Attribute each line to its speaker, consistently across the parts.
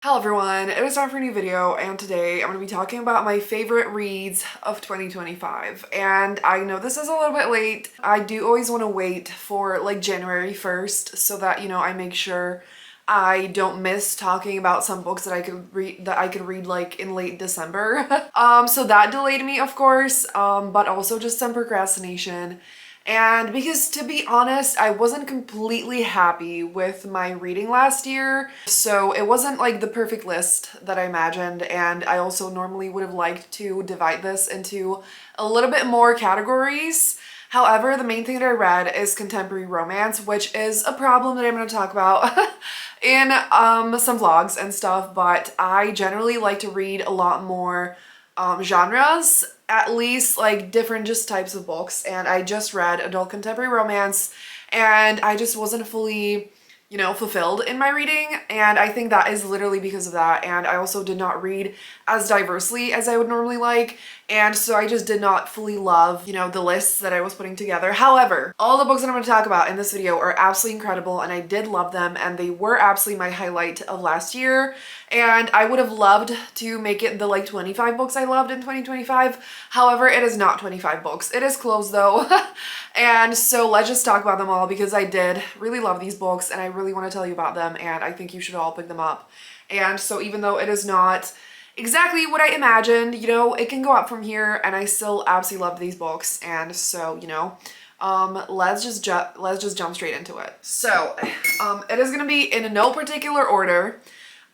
Speaker 1: Hello everyone, it is time for a new video and today I'm going to be talking about my favorite reads of 2025. And I know this is a little bit late. I do always want to wait for like January 1st so that, I make sure I don't miss talking about some books that I could read like in late December. So that delayed me, of course, but also just some procrastination. And because to be honest, I wasn't completely happy with my reading last year. So it wasn't like the perfect list that I imagined. And I also normally would have liked to divide this into a little bit more categories. However, the main thing that I read is contemporary romance, which is a problem that I'm going to talk about in some vlogs and stuff. But I generally like to read a lot more genres, at least like different just types of books. And I just read adult contemporary romance and I just wasn't fully, fulfilled in my reading. And I think that is literally because of that. And I also did not read as diversely as I would normally like. And so I just did not fully love, the lists that I was putting together. However, all the books that I'm going to talk about in this video are absolutely incredible and I did love them and they were absolutely my highlight of last year. And I would have loved to make it the like 25 books I loved in 2025. However, it is not 25 books. It is close though. And so let's just talk about them all because I did really love these books and I really want to tell you about them and I think you should all pick them up. And so even though it is not exactly what I imagined, it can go up from here and I still absolutely love these books. And so, let's just jump straight into it. So, it is going to be in no particular order.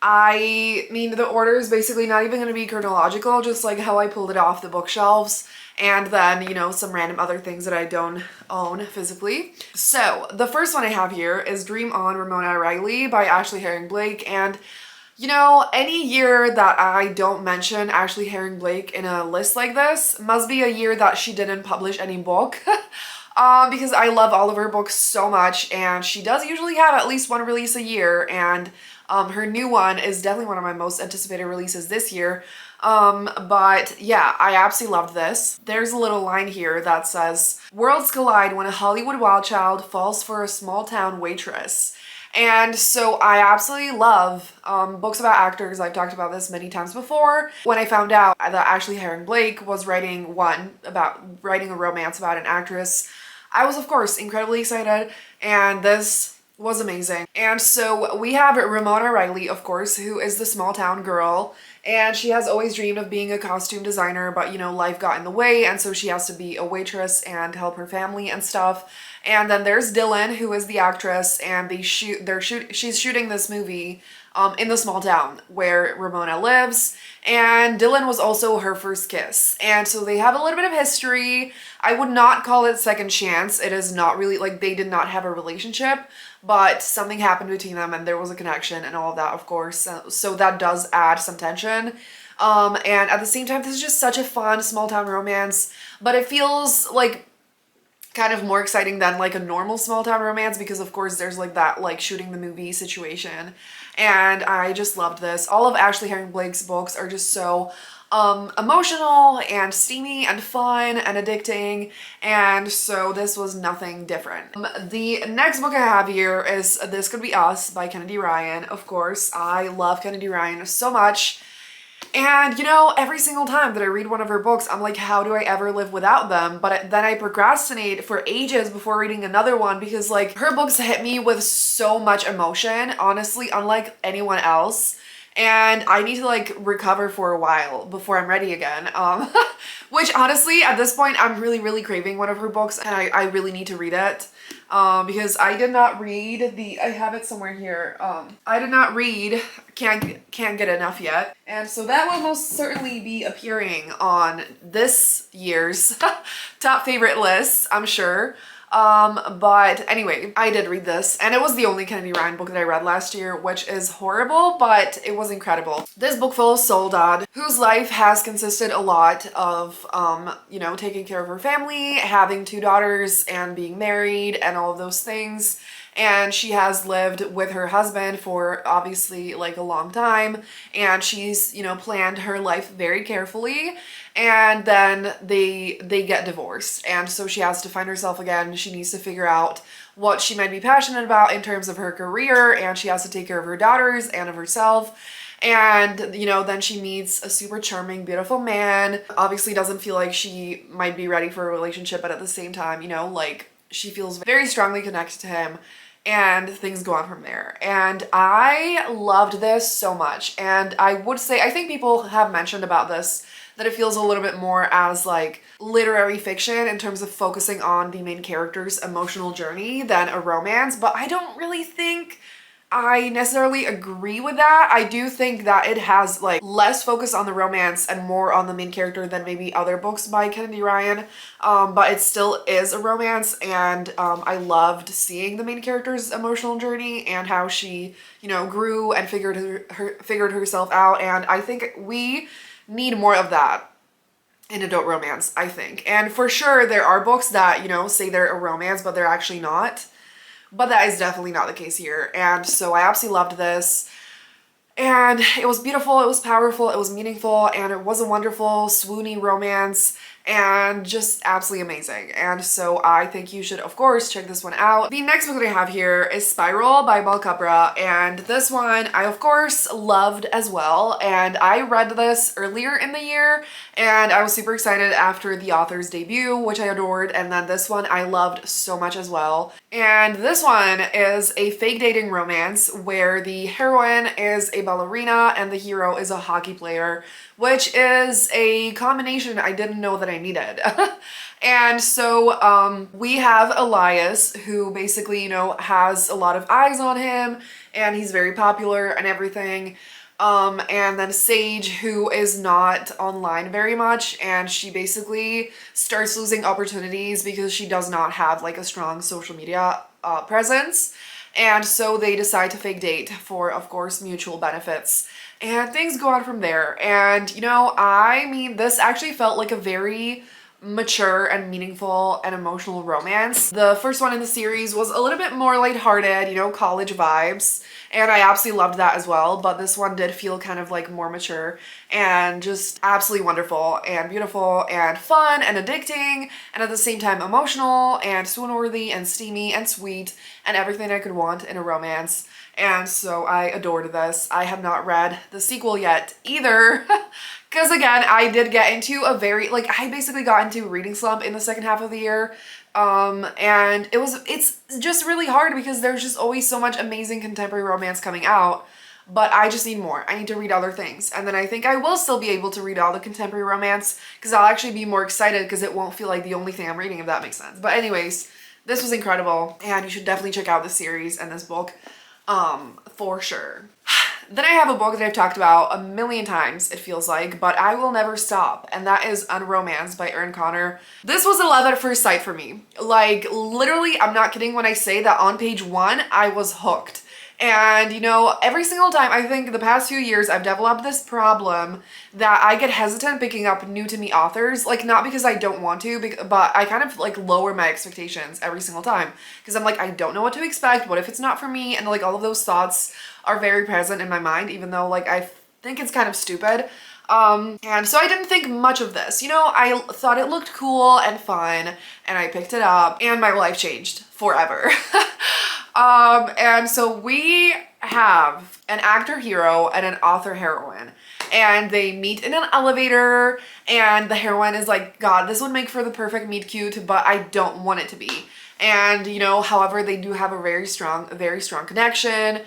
Speaker 1: I mean, the order is basically not even going to be chronological, just like how I pulled it off the bookshelves and then, some random other things that I don't own physically. So, the first one I have here is Dream On, Ramona Riley by Ashley Herring Blake. And any year that I don't mention Ashley Herring Blake in a list like this must be a year that she didn't publish any book. Because I love all of her books so much and she does usually have at least one release a year and her new one is definitely one of my most anticipated releases this year. But yeah, I absolutely loved this. There's a little line here that says, "Worlds collide when a Hollywood wild child falls for a small town waitress." And so I absolutely love books about actors. I've talked about this many times before. When I found out that Ashley Herring Blake was writing a romance about an actress, I was of course incredibly excited and this was amazing. And so we have Ramona Riley, of course, who is the small town girl and she has always dreamed of being a costume designer, but life got in the way and so she has to be a waitress and help her family and stuff. And then there's Dylan, who is the actress, and she's shooting this movie in the small town where Ramona lives. And Dylan was also her first kiss. And so they have a little bit of history. I would not call it second chance. It is not really like they did not have a relationship, but something happened between them and there was a connection and all of that, of course. So that does add some tension. And at the same time, this is just such a fun small town romance, but it feels like kind of more exciting than like a normal small town romance because of course there's like that like shooting the movie situation. And I just loved this. All of Ashley Herring Blake's books are just so emotional and steamy and fun and addicting, and so this was nothing different. The next book I have here is This Could Be Us by Kennedy Ryan. Of course, I love Kennedy Ryan so much. And every single time that I read one of her books, I'm like, how do I ever live without them? But then I procrastinate for ages before reading another one because like her books hit me with so much emotion, honestly, unlike anyone else. And I need to like recover for a while before I'm ready again. Which honestly, at this point, I'm really, really craving one of her books and I really need to read it. Because I did not read I have it somewhere here. I did not read Can't Get Enough Yet. And so that will most certainly be appearing on this year's top favorite list, I'm sure. But anyway, I did read this and it was the only Kennedy Ryan book that I read last year, which is horrible, but it was incredible. This book follows Soledad, whose life has consisted a lot of, taking care of her family, having two daughters and being married and all of those things. And she has lived with her husband for obviously like a long time and she's, planned her life very carefully. And then they get divorced and so she has to find herself again. She needs to figure out what she might be passionate about in terms of her career and she has to take care of her daughters and of herself. And, you know, then she meets a super charming, beautiful man. Obviously doesn't feel like she might be ready for a relationship, but at the same time, you know, like she feels very strongly connected to him and things go on from there. And I loved this so much. And I would say, I think people have mentioned about this, that it feels a little bit more as like literary fiction in terms of focusing on the main character's emotional journey than a romance, but I don't really think I necessarily agree with that. I do think that it has like less focus on the romance and more on the main character than maybe other books by Kennedy Ryan, but it still is a romance, and I loved seeing the main character's emotional journey and how she, you know, grew and figured herself out, and I think we need more of that in adult romance, I think. And for sure, there are books that, you know, say they're a romance, but they're actually not. But that is definitely not the case here. And so I absolutely loved this. And it was beautiful, it was powerful, it was meaningful, and it was a wonderful, swoony romance, and just absolutely amazing. And so I think you should, of course, check this one out. The next book that I have here is Spiral by Bal Capra, and this one I, of course, loved as well. And I read this earlier in the year, and I was super excited after the author's debut, which I adored, and then this one I loved so much as well. And this one is a fake dating romance where the heroine is a ballerina and the hero is a hockey player, which is a combination I didn't know that I needed. And so we have Elias, who basically, you know, has a lot of eyes on him and he's very popular and everything. And then Sage, who is not online very much, and she basically starts losing opportunities because she does not have like a strong social media presence. And so they decide to fake date for, of course, mutual benefits. And things go on from there. And, you know, I mean, this actually felt like a very mature and meaningful and emotional romance. The first one in the series was a little bit more lighthearted, you know, college vibes, and I absolutely loved that as well, but this one did feel kind of like more mature and just absolutely wonderful and beautiful and fun and addicting, and at the same time emotional and swoon-worthy and steamy and sweet and everything I could want in a romance. And so I adored this. I have not read the sequel yet either. Because again, I did get into a very, like, I basically got into a reading slump in the second half of the year. And it's just really hard because there's just always so much amazing contemporary romance coming out. But I just need more. I need to read other things. And then I think I will still be able to read all the contemporary romance because I'll actually be more excited because it won't feel like the only thing I'm reading, if that makes sense. But anyways, this was incredible and you should definitely check out this series and this book, for sure. Then I have a book that I've talked about a million times, it feels like, but I will never stop, and that is Unromanced by Erin Connor. This was a love at first sight for me. Like, literally, I'm not kidding when I say that on page 1, I was hooked. And, you know, every single time, I think the past few years, I've developed this problem that I get hesitant picking up new to me authors. Like, not because I don't want to, but I kind of, like, lower my expectations every single time. Because I'm like, I don't know what to expect. What if it's not for me? And, like, all of those thoughts are very present in my mind, even though, like, I think it's kind of stupid. And so I didn't think much of this. You know, I thought it looked cool and fun, and I picked it up, and my life changed forever. And so we have an actor hero and an author heroine, and they meet in an elevator, and the heroine is like, God, this would make for the perfect meet cute, but I don't want it to be. And, you know, however, they do have a very strong connection.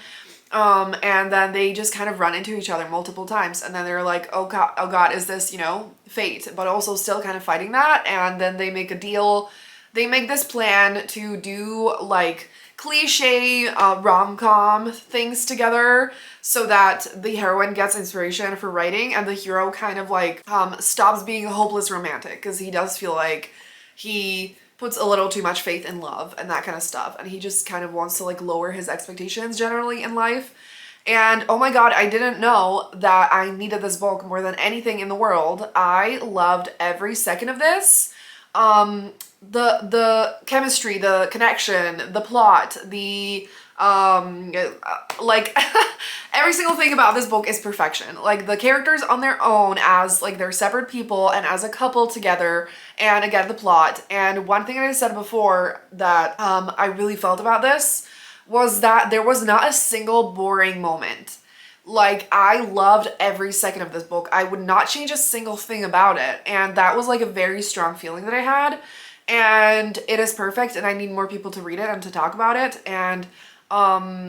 Speaker 1: And then they just kind of run into each other multiple times, and then they're like, oh God, is this, you know, fate, but also still kind of fighting that. And then they make a deal. They make this plan to do like cliche rom-com things together so that the heroine gets inspiration for writing and the hero kind of like stops being a hopeless romantic, because he does feel like he puts a little too much faith in love and that kind of stuff, and he just kind of wants to like lower his expectations generally in life. And oh my God, I didn't know that I needed this book more than anything in the world. I loved every second of this. The chemistry, the connection, the plot, the like every single thing about this book is perfection. Like the characters on their own as like they're separate people and as a couple together, and again the plot. And one thing I said before that I really felt about this was that there was not a single boring moment. Like, I loved every second of this book. I would not change a single thing about it. And that was like a very strong feeling that I had. And it is perfect, and I need more people to read it and to talk about it. And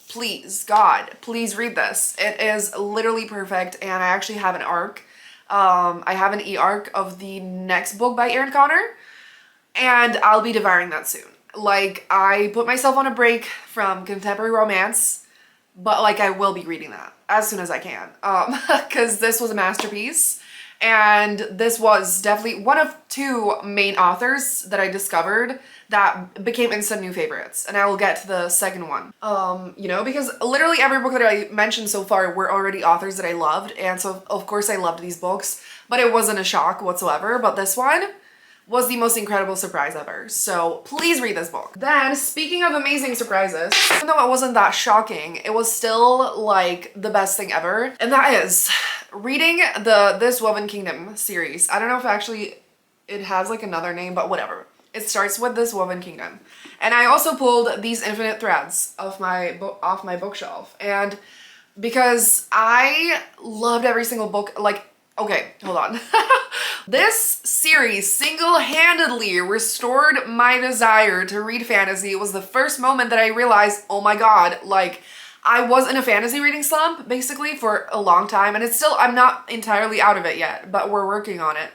Speaker 1: please, God, please read this. It is literally perfect, and I actually have an arc. I have an e-arc of the next book by Erin Connor, and I'll be devouring that soon. Like, I put myself on a break from contemporary romance, but like I will be reading that as soon as I can, because this was a masterpiece, and this was definitely one of two main authors that I discovered that became instant new favorites, and I will get to the second one. You know, because literally every book that I mentioned so far were already authors that I loved, and so of course I loved these books, but it wasn't a shock whatsoever. But this one was the most incredible surprise ever. So please read this book. Then, speaking of amazing surprises, even though it wasn't that shocking, it was still like the best thing ever. And that is reading the This Woven Kingdom series. I don't know if actually it has like another name, but whatever. It starts with This Woven Kingdom. And I also pulled these Infinite Threads off my bookshelf. And because I loved every single book, like, okay, hold on. This series single-handedly restored my desire to read fantasy. It was the first moment that I realized, oh my God, like, I was in a fantasy reading slump, basically, for a long time. And it's still, I'm not entirely out of it yet, but we're working on it.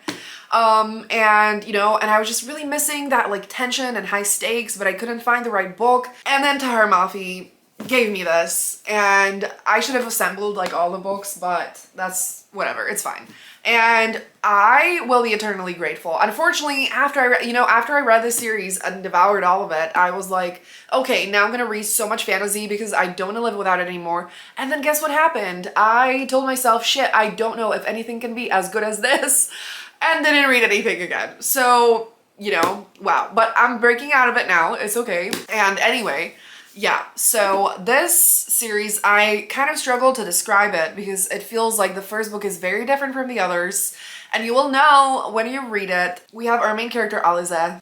Speaker 1: And, you know, and I was just really missing that, like, tension and high stakes, but I couldn't find the right book. And then Tahar Mafi gave me this, and I should have assembled like all the books, but that's whatever, it's fine. And I will be eternally grateful. Unfortunately, after I read this series and devoured all of it, I was like, okay, now I'm gonna read so much fantasy because I don't want to live without it anymore. And then guess what happened? I told myself, shit, I don't know if anything can be as good as this, and didn't read anything again. So, you know, wow. But I'm breaking out of it now, it's okay. And anyway, yeah, so this series, I kind of struggle to describe it because it feels like the first book is very different from the others, and you will know when you read it. We have our main character, Alize,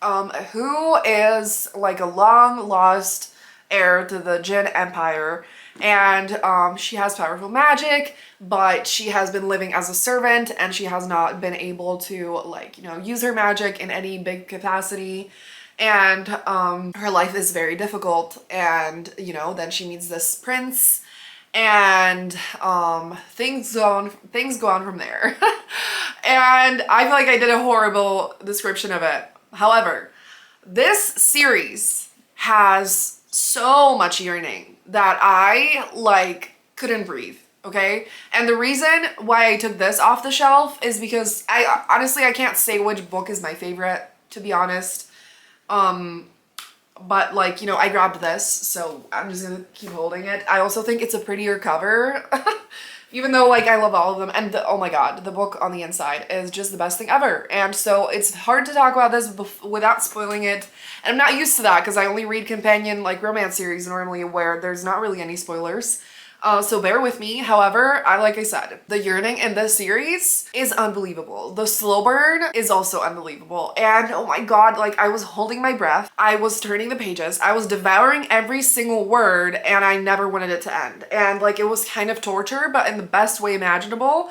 Speaker 1: who is like a long lost heir to the Jin Empire, and she has powerful magic, but she has been living as a servant, and she has not been able to, like, you know, use her magic in any big capacity. And her life is very difficult, and you know, then she meets this prince, and things go on from there. And I feel like I did a horrible description of it. However, this series has so much yearning that I like couldn't breathe. Okay, and the reason why I took this off the shelf is because I honestly can't say which book is my favorite, to be honest. But like, you know, I grabbed this, so I'm just gonna keep holding it. I also think it's a prettier cover, even though like I love all of them. And oh my God, the book on the inside is just the best thing ever. And so it's hard to talk about this without spoiling it. And I'm not used to that because I only read companion like romance series normally where there's not really any spoilers. So bear with me. However, like I said, the yearning in this series is unbelievable. The slow burn is also unbelievable. And oh my God, like I was holding my breath. I was turning the pages. I was devouring every single word, and I never wanted it to end. And like, it was kind of torture, but in the best way imaginable.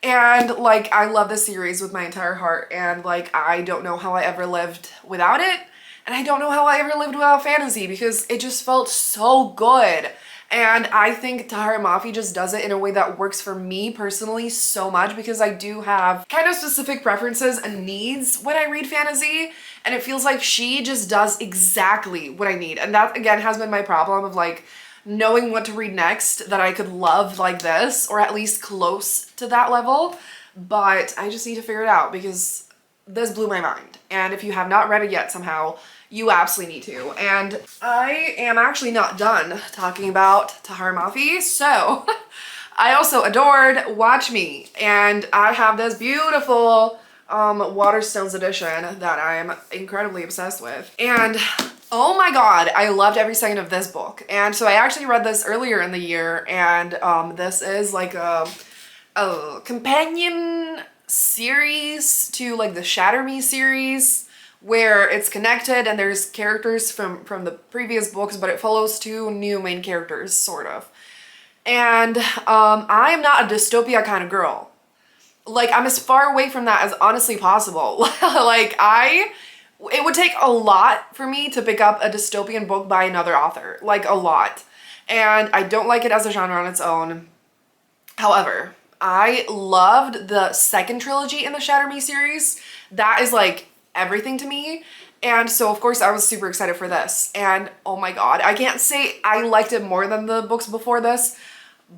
Speaker 1: And like, I love this series with my entire heart. And like, I don't know how I ever lived without it. And I don't know how I ever lived without fantasy because it just felt so good. And I think Tahar Mafi just does it in a way that works for me personally so much because I do have kind of specific preferences and needs when I read fantasy, and it feels like she just does exactly what I need. And that again has been my problem of like knowing what to read next that I could love like this, or at least close to that level, but I just need to figure it out because this blew my mind. And if you have not read it yet somehow, you absolutely need to. And I am actually not done talking about Tahar Mafi, so I also adored Watch Me, and I have this beautiful Waterstones edition that I am incredibly obsessed with. And oh my God, I loved every second of this book. And so I actually read this earlier in the year, and this is like a companion series to like the Shatter Me series, where it's connected and there's characters from the previous books, but it follows two new main characters, sort of. And I am not a dystopia kind of girl. Like, I'm as far away from that as honestly possible. Like, it would take a lot for me to pick up a dystopian book by another author. Like, a lot. And I don't like it as a genre on its own. However, I loved the second trilogy in the Shatter Me series. That is like everything to me. And so of course I was super excited for this. And oh my god, I can't say I liked it more than the books before this,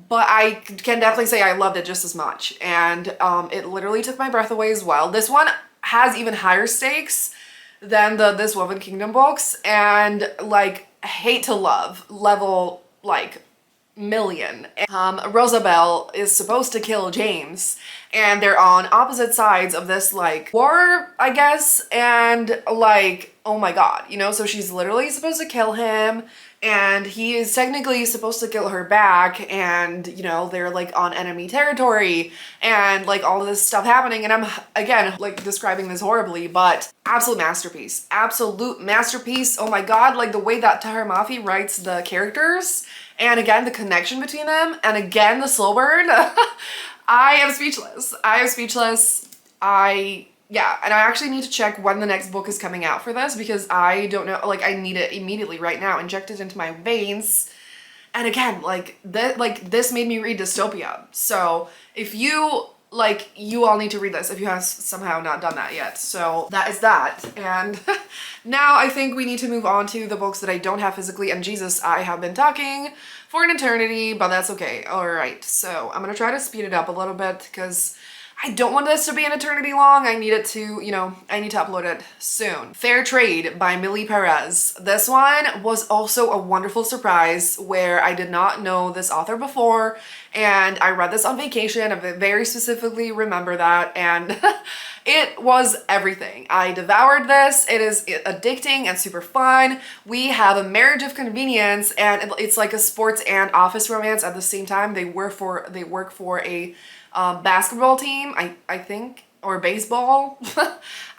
Speaker 1: but I can definitely say I loved it just as much. And it literally took my breath away as well. This one has even higher stakes than the This Woven Kingdom books, and like hate to love level like million. Rosabelle is supposed to kill James, and they're on opposite sides of this like war, I guess, and like, oh my god, you know, so she's literally supposed to kill him, and he is technically supposed to kill her back, and you know, they're like on enemy territory, and like all of this stuff happening, and I'm again like describing this horribly, but absolute masterpiece, absolute masterpiece. Oh my god, like the way that Tahar Mafi writes the characters, and again the connection between them, and again the slow burn. I am speechless. I am speechless. Yeah, and I actually need to check when the next book is coming out for this, because I don't know, like I need it immediately right now, injected into my veins. And again, like this made me read dystopia. So if you like, you all need to read this if you have somehow not done that yet. So that is that. And now I think we need to move on to the books that I don't have physically. And Jesus, I have been talking for an eternity, but that's okay. All right, so I'm gonna try to speed it up a little bit because I don't want this to be an eternity long. I need it to, you know, I need to upload it soon. Fair Trade by Millie Perez. This one was also a wonderful surprise where I did not know this author before, and I read this on vacation. I very specifically remember that, and it was everything. I devoured this. It is addicting and super fun. We have a marriage of convenience, and it's like a sports and office romance at the same time. They work for a basketball team, I think, or baseball.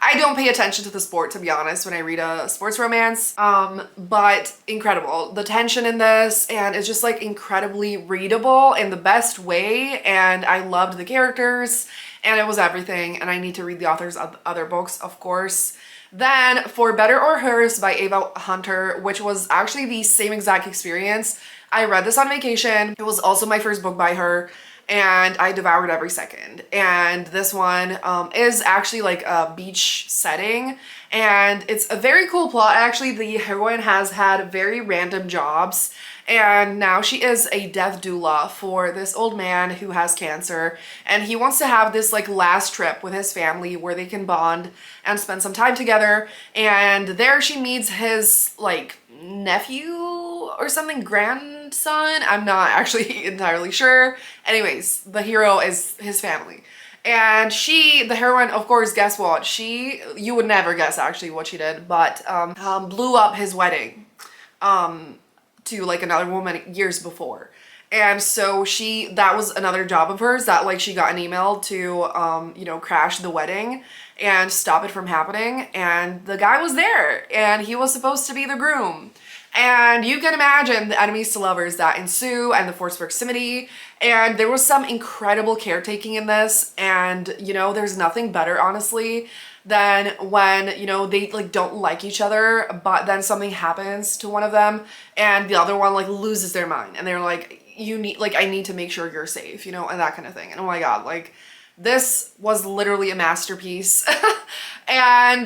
Speaker 1: I don't pay attention to the sport, to be honest, when I read a sports romance, but incredible. The tension in this, and it's just like incredibly readable in the best way, and I loved the characters, and it was everything, and I need to read the author's other books, of course. Then For Better or Worse by Ava Hunter, which was actually the same exact experience. I read this on vacation. It was also my first book by her, and I devoured every second. And this one is actually like a beach setting, and it's a very cool plot. Actually, the heroine has had very random jobs, and now she is a death doula for this old man who has cancer, and he wants to have this like last trip with his family where they can bond and spend some time together. And there she meets his like nephew or something, grandson, I'm not actually entirely sure. Anyways, the hero is his family, and the heroine, of course, guess what, you would never guess actually what she did, but blew up his wedding to like another woman years before. And so that was another job of hers, that like she got an email to you know, crash the wedding and stop it from happening, and the guy was there, and he was supposed to be the groom. And you can imagine the enemies to lovers that ensue, and the forced proximity, and there was some incredible caretaking in this. And you know, there's nothing better honestly than when, you know, they like don't like each other, but then something happens to one of them and the other one like loses their mind, and they're like, I need to make sure you're safe, you know, and that kind of thing. And oh my god, like this was literally a masterpiece. And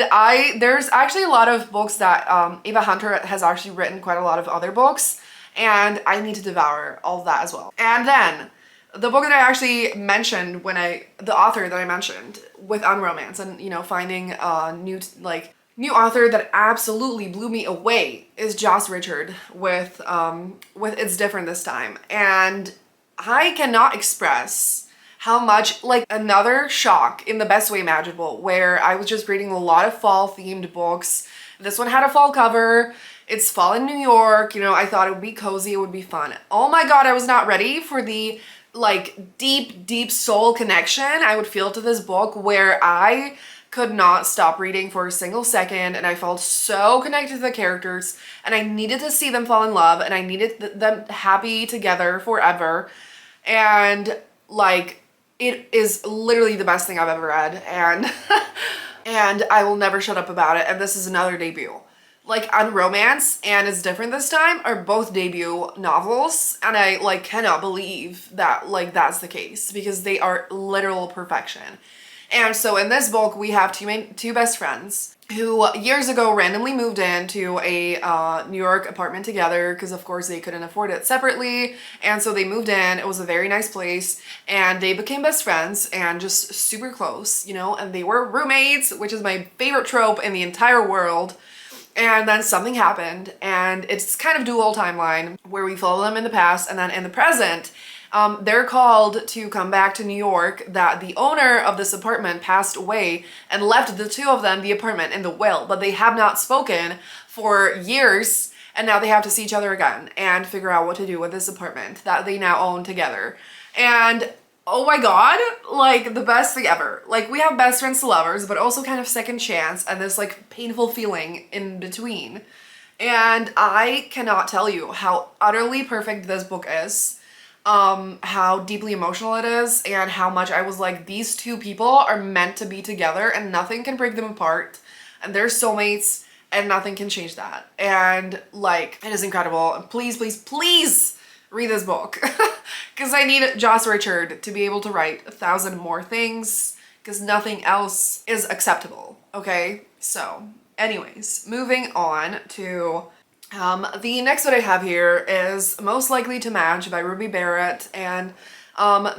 Speaker 1: there's actually a lot of books that Ava Hunter has actually written, quite a lot of other books, and I need to devour all of that as well. And then the book that I actually mentioned the author that I mentioned with Unromance, and you know, finding a new author that absolutely blew me away is Joss Richard with It's Different This Time. And I cannot express how much, like, another shock in the best way imaginable, where I was just reading a lot of fall themed books. This one had a fall cover. It's fall in New York, you know, I thought it would be cozy, it would be fun. Oh my god, I was not ready for the like deep soul connection I would feel to this book, where I could not stop reading for a single second, and I felt so connected to the characters, and I needed to see them fall in love, and I needed them happy together forever. And like, it is literally the best thing I've ever read, and and I will never shut up about it. And this is another debut. Like, Unromance and It's Different This Time are both debut novels, and I like cannot believe that like that's the case, because they are literal perfection. And so in this book, we have two best friends who years ago randomly moved into a New York apartment together, because of course they couldn't afford it separately. And so they moved in. It was a very nice place, and they became best friends and just super close, you know, and they were roommates, which is my favorite trope in the entire world. And then something happened, and it's kind of dual timeline where we follow them in the past, and then in the present, they're called to come back to New York, that the owner of this apartment passed away and left the two of them the apartment in the will, but they have not spoken for years, and now they have to see each other again and figure out what to do with this apartment that they now own together. And oh my god, like the best thing ever. Like, we have best friends to lovers, but also kind of second chance and this like painful feeling in between. And I cannot tell you how utterly perfect this book is, how deeply emotional it is, and how much I was like, these two people are meant to be together and nothing can break them apart, and they're soulmates and nothing can change that. And like, it is incredible. Please, please, please read this book, because I need Joss Richard to be able to write 1,000 more things, because nothing else is acceptable. Okay, so anyways, moving on to the next one I have here is Most Likely to Match by Ruby Barrett. And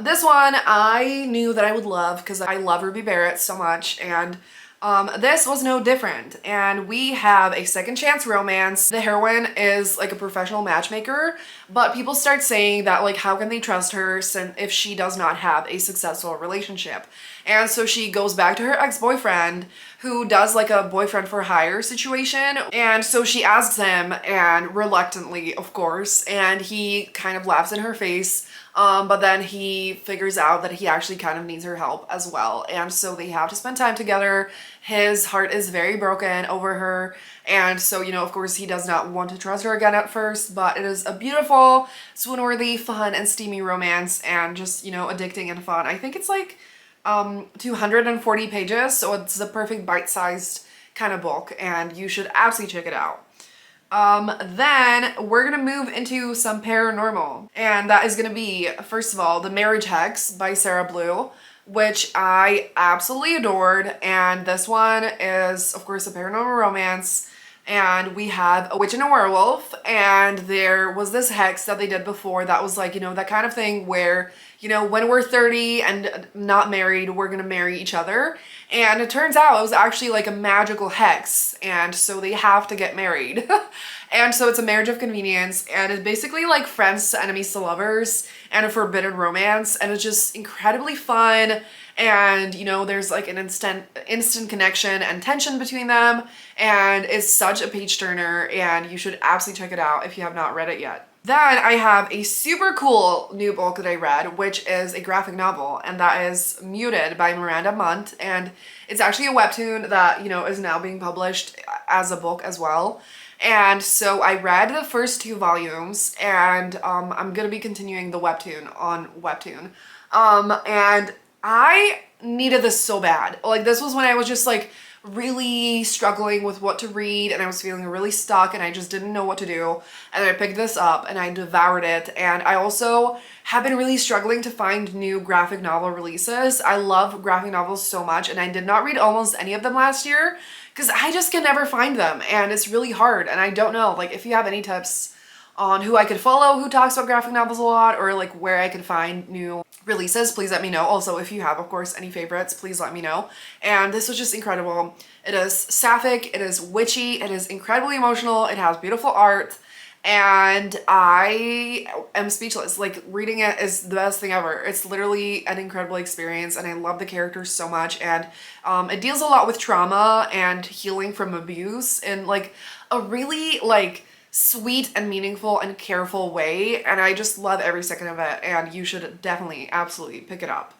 Speaker 1: this one I knew that I would love, because I love Ruby Barrett so much, and this was no different. And we have a second chance romance. The heroine is like a professional matchmaker, but people start saying that like, how can they trust her since if she does not have a successful relationship? And so she goes back to her ex-boyfriend, who does like a boyfriend for hire situation. And so she asks him, and reluctantly, of course, and he kind of laughs in her face. But then he figures out that he actually kind of needs her help as well. And so they have to spend time together. His heart is very broken over her. And so, you know, of course, he does not want to trust her again at first, but it is a beautiful, swoon-worthy, fun, and steamy romance, and just, you know, addicting and fun. I think it's like 240 pages, so it's the perfect bite-sized kind of book, and you should absolutely check it out. Then we're gonna move into some paranormal, and that is gonna be, first of all, The Marriage Hex by Sarah Blue, which I absolutely adored. And this one is, of course, a paranormal romance, and we have a witch and a werewolf, and there was this hex that they did before that was like, you know, that kind of thing where, you know, when we're 30 and not married, we're gonna marry each other. And it turns out it was actually like a magical hex, and so they have to get married. And so it's a marriage of convenience, and it's basically like friends to enemies to lovers and a forbidden romance, and it's just incredibly fun. And you know, there's like an instant connection and tension between them, and it's such a page turner, and you should absolutely check it out if you have not read it yet. Then I have a super cool new book that I read, which is a graphic novel, and that is Muted by Miranda Munt. And it's actually a webtoon that, you know, is now being published as a book as well. And so I read the first 2 volumes, and I'm gonna be continuing the webtoon on Webtoon. And I needed this so bad. Like, this was when I was just like really struggling with what to read, and I was feeling really stuck, and I just didn't know what to do. And I picked this up and I devoured it. And I also have been really struggling to find new graphic novel releases. I love graphic novels so much, and I did not read almost any of them last year because I just can never find them, and it's really hard. And I don't know, like, if you have any tips on who I could follow who talks about graphic novels a lot, or like where I could find new releases, please let me know. Also, if you have, of course, any favorites, please let me know. And this was just incredible. It is sapphic, it is witchy, it is incredibly emotional, it has beautiful art, and I am speechless. Like, reading it is the best thing ever. It's literally an incredible experience, and I love the characters so much. And it deals a lot with trauma and healing from abuse in like a really like sweet and meaningful and careful way, and I just love every second of it, and you should definitely absolutely pick it up.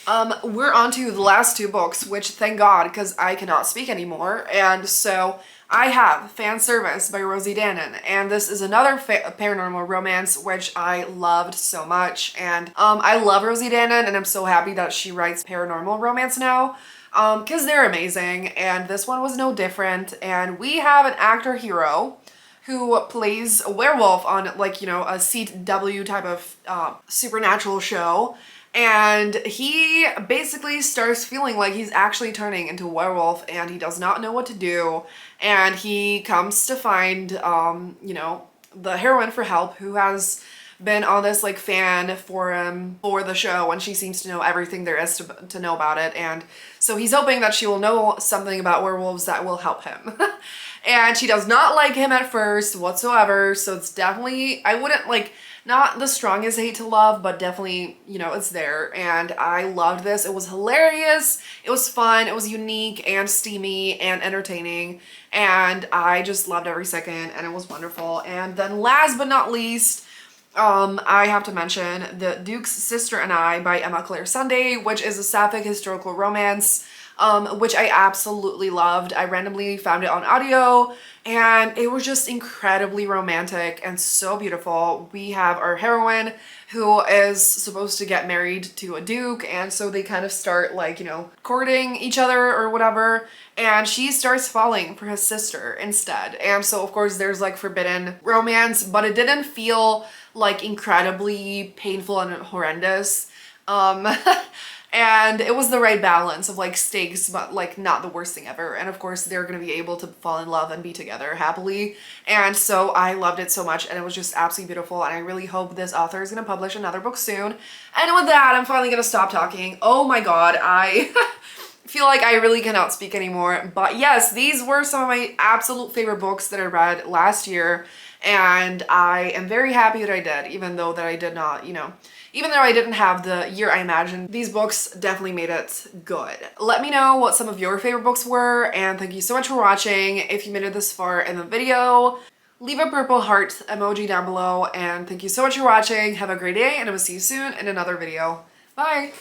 Speaker 1: We're on to the last two books, which thank God, because I cannot speak anymore. And so I have Fan Service by Rosie Danon, and this is another paranormal romance, which I loved so much. And I love Rosie Danon, and I'm so happy that she writes paranormal romance now, because they're amazing. And this one was no different. And we have an actor hero who plays a werewolf on, like, you know, a CW type of supernatural show. And he basically starts feeling like he's actually turning into a werewolf, and he does not know what to do. And he comes to find, you know, the heroine for help, who has been on this like fan forum for the show, and she seems to know everything there is to know about it. And so he's hoping that she will know something about werewolves that will help him. And she does not like him at first whatsoever, so it's definitely, I wouldn't like, not the strongest hate to love, but definitely, you know, it's there. And I loved this. It was hilarious, it was fun, it was unique and steamy and entertaining, and I just loved every second, and it was wonderful. And then last but not least, I have to mention The Duke's Sister and I by Emma Claire Sunday, which is a sapphic historical romance, which I absolutely loved. I randomly found it on audio, and it was just incredibly romantic and so beautiful. We have our heroine who is supposed to get married to a duke, and so they kind of start like, you know, courting each other or whatever, and she starts falling for his sister instead. And so of course there's like forbidden romance, but it didn't feel like incredibly painful and horrendous. And it was the right balance of like stakes, but like not the worst thing ever. And of course they're gonna be able to fall in love and be together happily. And so I loved it so much, and it was just absolutely beautiful. And I really hope this author is gonna publish another book soon. And with that, I'm finally gonna stop talking. Oh my God, I feel like I really cannot speak anymore. But yes, these were some of my absolute favorite books that I read last year. And I am very happy that I did, even though that I did not, you know, even though I didn't have the year I imagined, these books definitely made it good. Let me know what some of your favorite books were, and thank you so much for watching. If you made it this far in the video, leave a purple heart emoji down below, and thank you so much for watching. Have a great day, and I will see you soon in another video. Bye!